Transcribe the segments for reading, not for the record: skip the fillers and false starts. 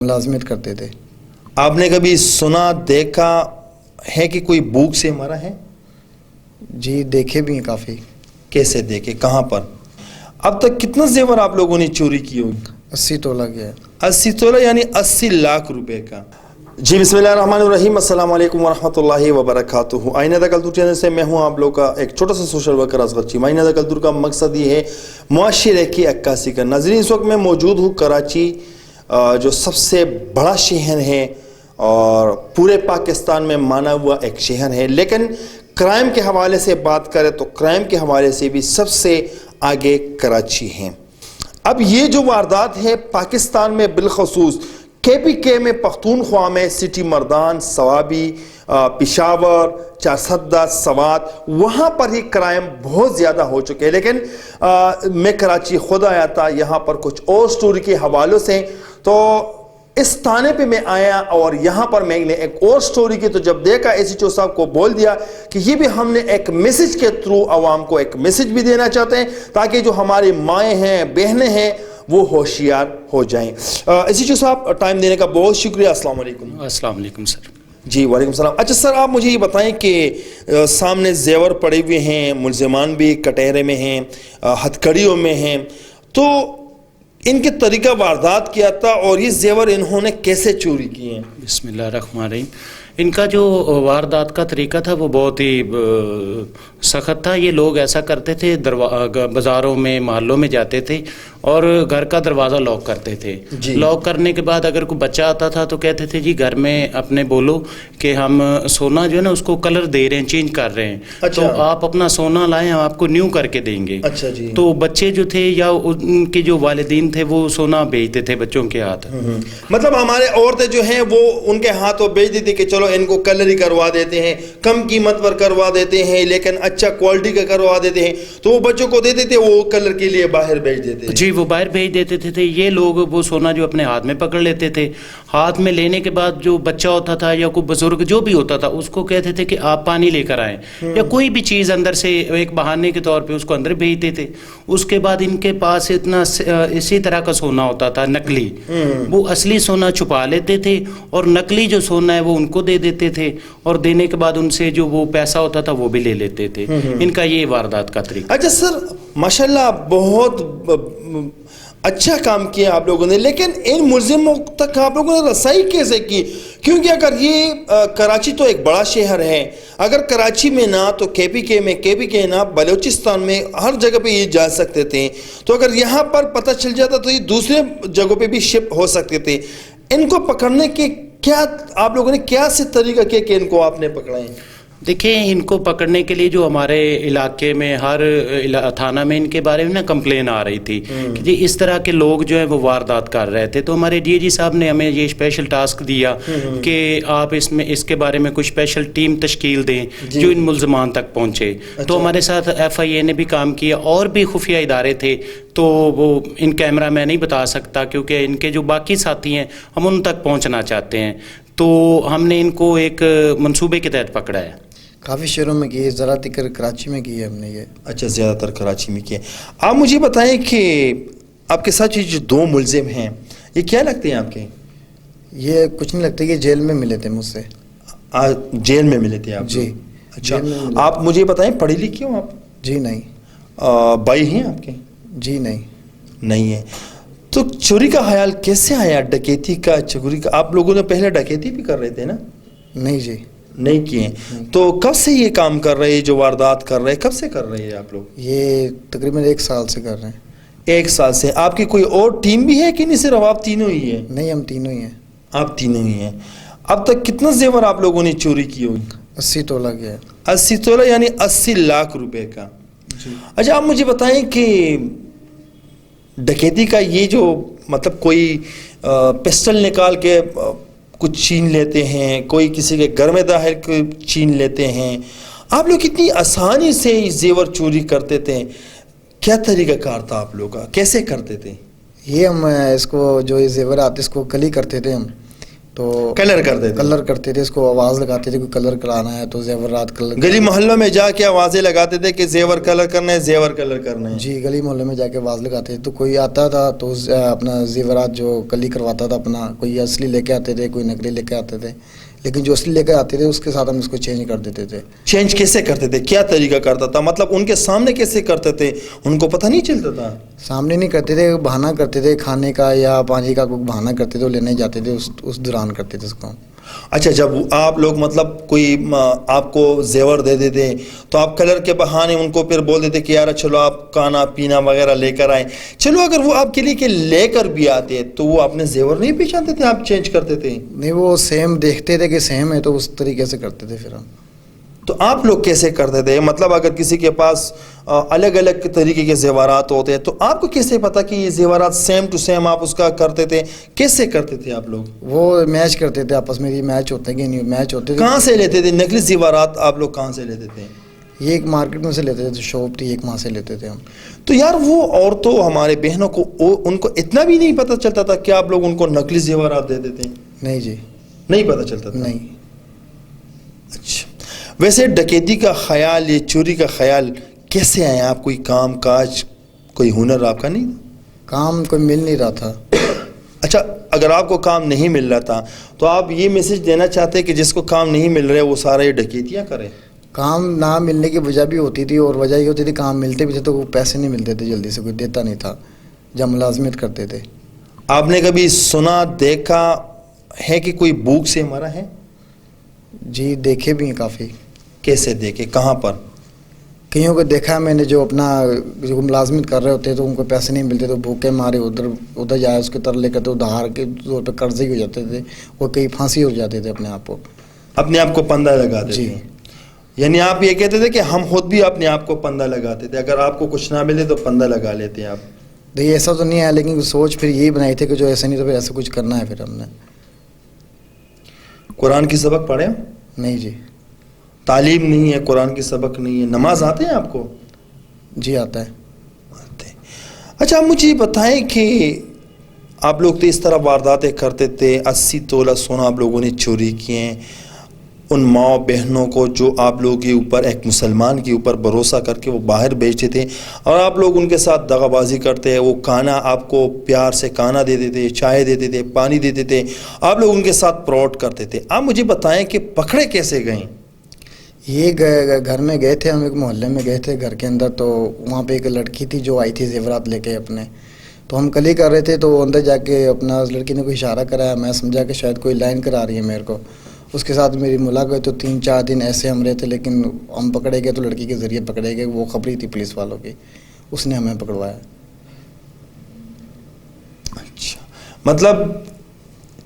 ملازمت کرتے تھے۔ آپ نے کبھی سنا دیکھا ہے کہ کوئی بھوک سے مرا ہے؟ جی دیکھے بھی ہیں کافی۔ کیسے دیکھے، کہاں پر؟ اب تک کتنا زیور آپ لوگوں نے چوری کی ہوگی؟ 80 تولہ گیا۔ 80 تولہ یعنی 80 لاکھ روپے کا۔ جی بسم اللہ الرحمن الرحیم، السلام علیکم ورحمۃ اللہ وبرکاتہ۔ آئینہ دا کلتور چینل سے میں ہوں آپ لوگ کا ایک چھوٹا سا سوشل ورکر اصغر چیمہ۔ آئینہ دا کلتور کا مقصد یہ ہے معاشرے کی عکاسی کا۔ ناظرین، اس وقت میں موجود ہوں کراچی، جو سب سے بڑا شہر ہے اور پورے پاکستان میں مانا ہوا ایک شہر ہے، لیکن کرائم کے حوالے سے بات کریں تو کرائم کے حوالے سے بھی سب سے آگے کراچی ہے۔ اب یہ جو واردات ہے پاکستان میں بالخصوص KPK میں، پختونخوا میں، سٹی مردان، سوابی، پشاور، چارسدہ، سوات، وہاں پر ہی کرائم بہت زیادہ ہو چکے ہیں۔ لیکن میں کراچی خود آیا تھا، یہاں پر کچھ اور سٹوری کے حوالوں سے، تو اس تانے پہ میں آیا اور یہاں پر میں نے ایک اور سٹوری کی، تو جب دیکھا SHO صاحب کو بول دیا کہ یہ بھی ہم نے ایک میسج کے تھرو عوام کو ایک میسج بھی دینا چاہتے ہیں تاکہ جو ہماری مائیں ہیں، بہنیں ہیں، وہ ہوشیار ہو جائیں۔ SHO صاحب ٹائم دینے کا بہت شکریہ۔ السلام علیکم۔ السلام علیکم سر۔ جی وعلیکم السلام۔ اچھا سر، آپ مجھے یہ بتائیں کہ سامنے زیور پڑے ہوئے ہیں، ملزمان بھی کٹہرے میں ہیں، ہتھکڑیوں میں ہیں، تو ان کے طریقہ واردات کیا تھا اور یہ زیور انہوں نے کیسے چوری کیے ہیں؟ بسم اللہ الرحمن الرحیم۔ ان کا جو واردات کا طریقہ تھا وہ بہت ہی سخت تھا۔ یہ لوگ ایسا کرتے تھے، بازاروں میں، محلوں میں جاتے تھے اور گھر کا دروازہ لاک کرتے تھے۔ لاک کرنے کے بعد اگر کوئی بچہ آتا تھا تو کہتے تھے جی گھر میں اپنے بولو کہ ہم سونا جو ہے نا اس کو کلر دے رہے ہیں، چینج کر رہے ہیں، تو آپ اپنا سونا لائیں، ہم آپ کو نیو کر کے دیں گے۔ تو بچے جو تھے یا ان کے جو والدین تھے وہ سونا بیچتے تھے بچوں کے ہاتھ۔ مطلب ہمارے عورتیں جو ہیں وہ ان کے ہاتھوں بیچ دیتی کہ چلو ان کو کلر ہی کروا دیتے ہیں، کم قیمت پر کروا دیتے ہیں لیکن اچھا کوالٹی کا کروا دیتے ہیں، تو وہ بچوں کو دیتے تھے، وہ کلر کے لیے باہر بیچ دیتے ہیں۔ جی وہ باہر بھیج دیتے تھے۔ یہ لوگ وہ سونا جو اپنے ہاتھ میں پکڑ لیتے تھے، ہاتھ میں لینے کے بعد جو بچہ ہوتا تھا یا کوئی بزرگ جو بھی ہوتا تھا اس کو کہتے تھے کہ آپ پانی لے کر آئیں، یا کوئی بھی چیز اندر سے ایک بہانے کے طور پہ اس کو اندر بھیجتے تھے۔ اس کے بعد ان کے پاس اتنا اسی طرح کا سونا ہوتا تھا نقلی، وہ اصلی سونا چھپا لیتے تھے اور نقلی جو سونا ہے وہ ان کو دے دیتے تھے، اور دینے کے بعد ان سے جو وہ پیسہ ہوتا تھا وہ بھی لے لیتے تھے۔ ان کا یہ واردات کا طریقہ۔ اچھا سر، ماشاءاللہ بہت اچھا کام کیا آپ لوگوں نے، لیکن ان ملزموں تک آپ لوگوں نے رسائی کیسے کی؟ کیونکہ اگر یہ کراچی تو ایک بڑا شہر ہے، اگر کراچی میں نہ تو KPK میں، KPK نہ بلوچستان میں، ہر جگہ پہ یہ جا سکتے تھے، تو اگر یہاں پر پتہ چل جاتا تو یہ دوسرے جگہوں پہ بھی شپ ہو سکتے تھے۔ ان کو پکڑنے کے کیا آپ لوگوں نے کیا سے طریقہ کیا کہ ان کو آپ نے پکڑائیں؟ دیکھیں، ان کو پکڑنے کے لیے جو ہمارے علاقے میں ہر تھانہ میں ان کے بارے میں کمپلین آ رہی تھی کہ جی اس طرح کے لوگ جو ہیں وہ واردات کر رہے تھے، تو ہمارے DIG صاحب نے ہمیں یہ اسپیشل ٹاسک دیا کہ آپ اس کے بارے میں کوئی اسپیشل ٹیم تشکیل دیں جو ان ملزمان تک پہنچے۔ تو ہمارے ساتھ FIA نے بھی کام کیا، اور بھی خفیہ ادارے تھے، تو وہ ان کیمرہ میں نہیں بتا سکتا کیونکہ ان کے جو باقی ساتھی ہیں ہم ان تک پہنچنا چاہتے ہیں، تو ہم نے ان کو ایک منصوبے کے تحت پکڑا ہے۔ کافی شہروں میں کی ہے، ذرا تکر کراچی میں کی ہے ہم نے یہ۔ اچھا، زیادہ تر کراچی میں کیا۔ آپ مجھے بتائیں کہ آپ کے ساتھ جو 2 ملزم ہیں یہ کیا لگتے ہیں آپ کے؟ یہ کچھ نہیں لگتا، یہ جیل میں ملے تھے مجھ سے۔ جیل میں ملے تھے آپ؟ جی۔ اچھا، آپ مجھے بتائیں پڑھی لکھی ہوں آپ؟ جی نہیں۔ بھائی ہیں آپ کے؟ جی نہیں۔ نہیں ہے۔ تو چوری کا خیال کیسے آیا، ڈکیتی کا، چوری کا؟ آپ لوگوں نے پہلے ڈکیتی بھی کر رہے تھے نا؟ نہیں جی، نہیں کیے۔ تو کب سے یہ کام کر رہے ہیں، جو واردات کر رہے ہیں، کب سے کر رہے ہیں آپ لوگ؟ یہ تقریباً 1 سال سے کر رہے ہیں۔ 1 سال سے۔ آپ کی کوئی اور ٹیم بھی ہے کہ نہیں صرف آپ تینوں ہی ہیں؟ نہیں، ہم تینوں ہی ہیں۔ آپ تینوں ہی ہیں۔ اب تک کتنا زیور آپ لوگوں نے چوری کی ہوگی؟ 80 تولہ گیا۔ 80 تولہ یعنی 80 لاکھ روپے کا۔ اچھا، آپ مجھے بتائیں کہ ڈکیتی کا یہ جو مطلب کوئی پسٹل نکال کے کچھ چھین لیتے ہیں، کوئی کسی کے گھر میں داخل چھین لیتے ہیں، آپ لوگ کتنی آسانی سے یہ زیور چوری کرتے تھے؟ کیا طریقہ کار تھا آپ لوگ کا، کیسے کرتے تھے؟ یہ ہم اس کو جو یہ زیور آتے اس کو کلی کرتے تھے ہم، تو کلر کرتے تھے. کلر کرتے تھے، اس کو آواز لگاتے تھے کوئی کلر کرانا ہے تو زیورات کلر. گلی محلوں میں جا کے آوازیں لگاتے تھے کہ زیور کلر کرنا ہے، زیور کلر کرنا ہے. جی گلی محلے میں جا کے آواز لگاتے تھے، تو کوئی آتا تھا تو اپنا زیورات جو کلی کرواتا تھا اپنا، کوئی اصلی لے کے آتے تھے، کوئی نقلی لے کے آتے تھے، لیکن جو اصلی لے کے آتے تھے اس کے ساتھ ہم اس کو چینج کر دیتے تھے. چینج کیسے کرتے تھے؟ کیا طریقہ کرتا تھا؟ مطلب ان کے سامنے کیسے کرتے تھے؟ ان کو پتہ نہیں چلتا تھا؟ سامنے نہیں کرتے تھے، بہانہ کرتے تھے کھانے کا یا پانی کا، کوئی بہانہ کرتے تھے، لینے جاتے تھے، اس دوران کرتے تھے اس کو. اچھا، جب آپ لوگ مطلب کوئی آپ کو زیور دے دیتے تو آپ کلر کے بہانے ان کو پھر بول دیتے کہ یار چلو آپ کھانا پینا وغیرہ لے کر آئیں. چلو اگر وہ آپ کے لیے کہ لے کر بھی آتے تو وہ اپنے زیور نہیں پہچانتے تھے، آپ چینج کرتے تھے؟ نہیں، وہ سیم دیکھتے تھے کہ سیم ہے تو اس طریقے سے کرتے تھے پھر ہم. تو آپ لوگ کیسے کرتے تھے؟ مطلب اگر کسی کے پاس الگ الگ طریقے کے زیورات ہوتے ہیں تو آپ کو کیسے پتا کہ یہ زیورات سیم ٹو سیم آپ اس کا کرتے تھے؟ کیسے کرتے تھے آپ لوگ؟ وہ میچ کرتے تھے آپس میں، یہ میچ ہوتے ہیں کہ نہیں میچ ہوتے تھے. کہاں سے لیتے تھے نقلی زیورات؟ آپ لوگ کہاں سے لیتے تھے؟ یہ ایک مارکیٹ میں سے لیتے تھے، شاپ تھی ایک، وہاں سے لیتے تھے ہم. تو یار وہ عورتوں ہمارے بہنوں کو ان کو اتنا بھی نہیں پتہ چلتا تھا کہ آپ لوگ ان کو نقلی زیورات دے دیتے ہیں؟ نہیں جی، نہیں پتہ چلتا تھا؟ نہیں. اچھا، ویسے ڈکیتی کا خیال، یہ چوری کا خیال کیسے آیا؟ آپ کوئی کام کاج، کوئی ہنر آپ کا نہیں؟ کام کوئی مل نہیں رہا تھا. اچھا، اگر آپ کو کام نہیں مل رہا تھا تو آپ یہ میسج دینا چاہتے کہ جس کو کام نہیں مل رہے وہ سارا یہ ڈکیتیاں کرے؟ کام نہ ملنے کی وجہ بھی ہوتی تھی، اور وجہ یہ ہوتی تھی کام ملتے بھی تھے تو وہ پیسے نہیں ملتے تھے جلدی سے، کوئی دیتا نہیں تھا جب ملازمت کرتے تھے. آپ نے کبھی سنا دیکھا ہے کہ کوئی بھوک سے مرا ہے؟ جی دیکھے بھی ہیں کافی. کیسے دیکھے؟ کہاں پر؟ کئیوں کو دیکھا ہے میں نے، جو اپنا جو ملازمت کر رہے ہوتے تو ان کو پیسے نہیں ملتے تو بھوکے مارے ادھر جائے اس کے ترلے کرتے، ادھار کے زور پہ قرضے ہی ہو جاتے تھے، وہ کئی پھانسی ہو جاتے تھے اپنے آپ کو. اپنے آپ کو پندہ لگاتے جی. تھے؟ یعنی آپ یہ کہتے تھے کہ ہم خود بھی اپنے آپ کو پندہ لگاتے تھے، اگر آپ کو کچھ نہ ملے تو پندہ لگا لیتے آپ؟ نہیں ایسا تو نہیں ہے، لیکن سوچ پھر یہی بنائی تھی کہ جو ایسا نہیں تو پھر ایسا کچھ کرنا ہے پھر ہم نے. قرآن کی سبق پڑھے؟ نہیں جی. تعلیم نہیں ہے، قرآن کی سبق نہیں ہے. نماز آتے ہیں آپ کو؟ جی آتا ہے. آتے. اچھا، آپ مجھے بتائیں کہ آپ لوگ تو اس طرح وارداتیں کرتے تھے، 80 تولہ سونا آپ لوگوں نے چوری کیے ہیں ان ماں بہنوں کو جو آپ لوگوں کے اوپر، ایک مسلمان کے اوپر بھروسہ کر کے وہ باہر بیچتے تھے، اور آپ لوگ ان کے ساتھ دغا بازی کرتے ہیں. وہ کھانا آپ کو پیار سے کھانا دیتے تھے، چائے دیتے تھے، پانی دیتے تھے، آپ لوگ ان کے ساتھ پراؤڈ کرتے تھے. آپ مجھے بتائیں کہ پکڑے کیسے گئیں؟ یہ گھر میں گئے تھے ہم، ایک محلے میں گئے تھے گھر کے اندر، تو وہاں پہ ایک لڑکی تھی جو آئی تھی زیورات لے کے اپنے، تو ہم کلی کر رہے تھے تو اندر جا کے اپنا لڑکی نے کوئی اشارہ کرایا، میں سمجھا کہ شاید کوئی لائن کرا رہی ہے میرے کو. اس کے ساتھ میری ملاقات، تو 3-4 دن ایسے ہم رہے تھے، لیکن ہم پکڑے گئے تو لڑکی کے ذریعے پکڑے گئے. وہ خبری تھی پولیس والوں کی، اس نے ہمیں پکڑوایا. اچھا، مطلب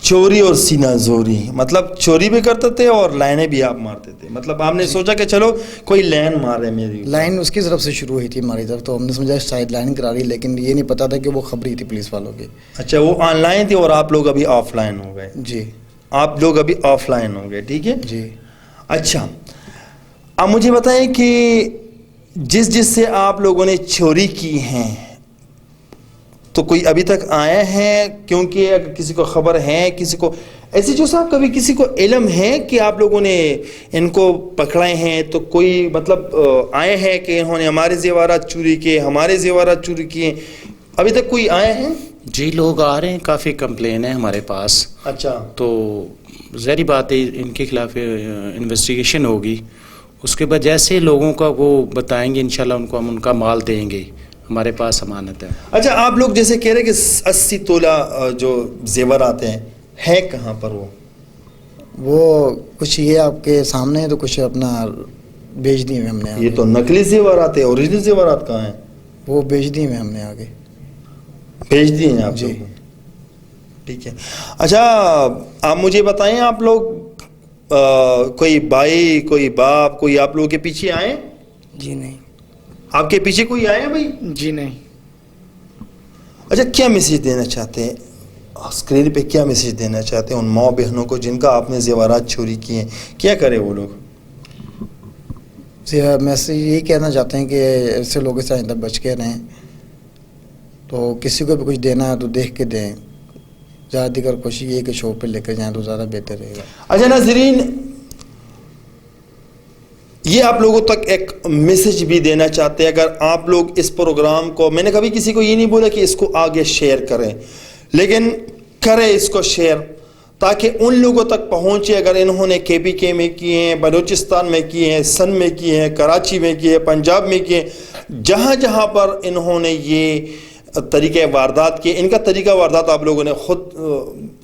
چوری اور سینہ زوری، مطلب چوری بھی کرتے تھے اور لائنیں بھی آپ مارتے تھے. مطلب آپ نے سوچا کہ چلو کوئی لائن مار رہے میری. لائن اس کی طرف سے شروع ہوئی تھی ہماری طرف، تو ہم نے سمجھا شاید لائن کرا رہی، لیکن یہ نہیں پتا تھا کہ وہ خبری تھی پولیس والوں کی. اچھا، وہ آن لائن تھی اور آپ لوگ ابھی آف لائن ہو گئے. جی. آپ لوگ ابھی آف لائن ہو گئے، ٹھیک ہے جی. اچھا، آپ مجھے بتائیں کہ جس سے آپ لوگوں نے چوری کی ہیں تو کوئی ابھی تک آیا ہے؟ کیونکہ اگر کسی کو خبر ہے، کسی کو ایسی جو صاحب کبھی کسی کو علم ہے کہ آپ لوگوں نے ان کو پکڑائے ہیں، تو کوئی مطلب آئے ہیں کہ انہوں نے ہمارے زیورات چوری کیے، ہمارے زیورات چوری کیے؟ ابھی تک کوئی آئے ہیں؟ جی لوگ آ رہے ہیں، کافی کمپلین ہے ہمارے پاس. اچھا. تو ظاہری بات ہے ان کے خلاف انویسٹیگیشن ہوگی، اس کے بعد جیسے لوگوں کا وہ بتائیں گے انشاءاللہ ان کو ہم ان کا مال دیں گے، ہمارے پاس امانت ہے. اچھا، آپ لوگ جیسے کہہ رہے کہ 80 تولہ جو زیور آتے ہیں، ہے کہاں پر وہ کچھ یہ آپ کے سامنے ہے، تو کچھ اپنا بیچ دیے ہم نے. یہ تو نقلی زیورات ہیں، اوریجنل زیورات کہاں ہیں؟ وہ بیچ دیے ہم نے آگے. بھیج دیے ہیں آپ؟ جی. ٹھیک ہے. اچھا، آپ مجھے بتائیں، آپ لوگ کوئی بھائی، کوئی باپ، کوئی آپ لوگوں کے پیچھے آئے؟ جی نہیں. آپ کے پیچھے کوئی آئے بھائی؟ جی نہیں. اچھا، کیا میسیج دینا چاہتے ہیں اسکرین پہ؟ کیا میسیج دینا چاہتے ہیں ان ماں بہنوں کو جن کا آپ نے زیورات چوری کیے ہیں؟ کیا کرے وہ لوگ؟ میسیج یہی کہنا چاہتے ہیں کہ ایسے لوگوں سے آئندہ بچ کے رہیں، تو کسی کو بھی کچھ دینا ہے تو دیکھ کے دیں، زیادہ دیگر کوشش یہ ہے کہ شو پہ لے کر جائیں تو زیادہ بہتر رہے گا. اچھا ناظرین، یہ آپ لوگوں تک ایک میسج بھی دینا چاہتے ہیں. اگر آپ لوگ اس پروگرام کو، میں نے کبھی کسی کو یہ نہیں بولا کہ اس کو آگے شیئر کریں، لیکن کریں اس کو شیئر تاکہ ان لوگوں تک پہنچے. اگر انہوں نے KPK میں کیے ہیں، بلوچستان میں کیے ہیں، سندھ میں کیے ہیں، کراچی میں کیے ہیں، پنجاب میں کیے ہیں، جہاں جہاں پر انہوں نے یہ طریقہ واردات کیے، ان کا طریقہ واردات آپ لوگوں نے خود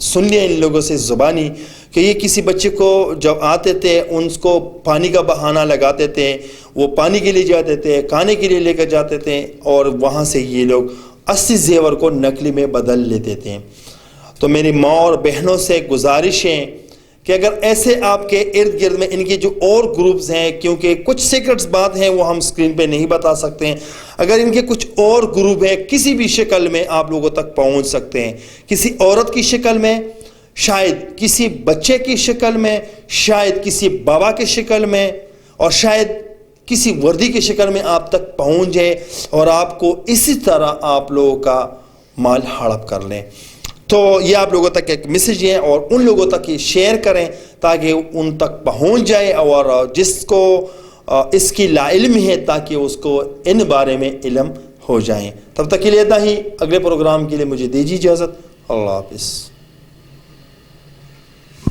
سن لیا ان لوگوں سے زبانی، کہ یہ کسی بچے کو جب آتے تھے ان کو پانی کا بہانہ لگاتے تھے، وہ پانی کے لیے جاتے تھے، کھانے کے لیے لے کر جاتے تھے، اور وہاں سے یہ لوگ 80 زیور کو نقلی میں بدل لیتے تھے. تو میری ماں اور بہنوں سے گزارش ہے کہ اگر ایسے آپ کے ارد گرد میں ان کے جو اور گروپز ہیں، کیونکہ کچھ سیکرٹس بات ہیں وہ ہم سکرین پہ نہیں بتا سکتے ہیں، اگر ان کے کچھ اور گروپ ہیں کسی بھی شکل میں آپ لوگوں تک پہنچ سکتے ہیں، کسی عورت کی شکل میں، شاید کسی بچے کی شکل میں، شاید کسی بابا کی شکل میں، اور شاید کسی وردی کی شکل میں آپ تک پہنچ جائے اور آپ کو اسی طرح آپ لوگوں کا مال ہڑپ کر لیں. تو یہ آپ لوگوں تک ایک میسیج ہے، اور ان لوگوں تک یہ شیئر کریں تاکہ ان تک پہنچ جائے، اور جس کو اس کی لا علم ہے تاکہ اس کو ان بارے میں علم ہو جائیں. تب تک کے لیے اتنا ہی. اگلے پروگرام کے لیے مجھے دیجیے اجازت. اللہ حافظ.